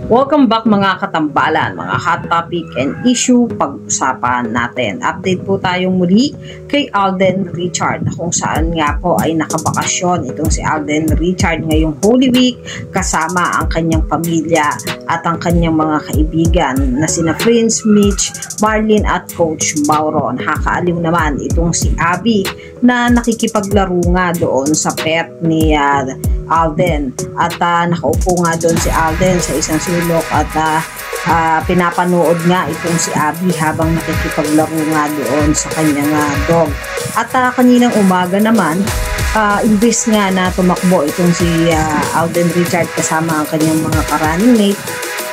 Welcome back mga katambalan, mga hot topic and issue pag-usapan natin. Update po tayong muli kay Alden Richard na kung saan nga po ay nakabakasyon itong si Alden Richard ngayong Holy Week kasama ang kanyang pamilya at ang kanyang mga kaibigan na sina Prince Mitch, Marlene at Coach Mauro. Nakakaaliw naman itong si Abby na nakikipaglaro nga doon sa pet ni Alden at nakaupo nga doon si Alden sa isang sulok at pinapanood nga itong si Abby habang nakikipaglaro nga doon sa kanyang dog. At kaninang umaga naman, imbes nga na tumakbo itong si Alden Richard kasama ang kanyang mga ka-running mate,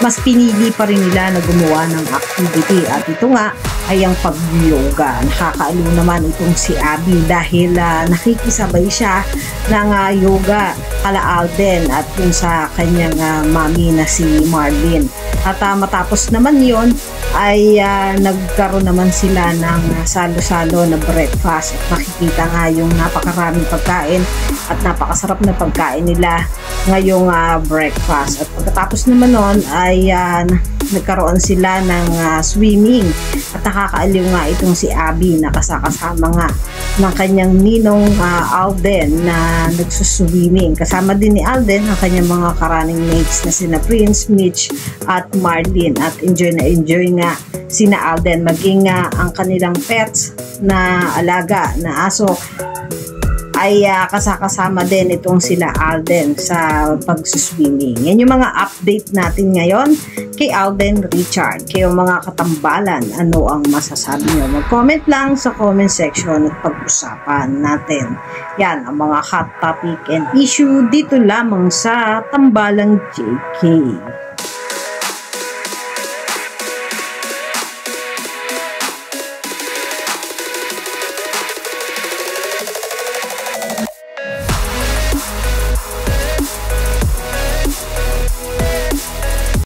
mas pinili pa rin nila na gumawa ng activity at ito nga ay ang pag-yoga. Nakakaaliw naman itong si Abby dahil nakikisabay siya ng yoga kala Alden at dun sa kanyang mami na si Marlene. At matapos naman yon ay nagkaroon naman sila ng salo-salo na breakfast at makikita nga yung napakaraming pagkain at napakasarap na pagkain nila ngayong breakfast. At pagkatapos naman nun ay nagkaroon sila ng swimming at nakakaaliw nga itong si Abby na kasama nga ng kanyang ninong Alden na nagsuswimming. Kasama din ni Alden ang kanyang mga ka-running mates na sina Prince, Mitch at Marlene at enjoy na enjoy nga sina Alden maging ang kanilang pets na alaga na aso ay kasama din itong sila Alden sa pagsuswimming. Yan yung mga update natin ngayon kay Alden Richard. Kayo mga katambalan, ano ang masasabi nyo? Mag-comment lang sa comment section at pag-usapan natin. Yan ang mga hot topic and issue dito lamang sa Tambalang JK.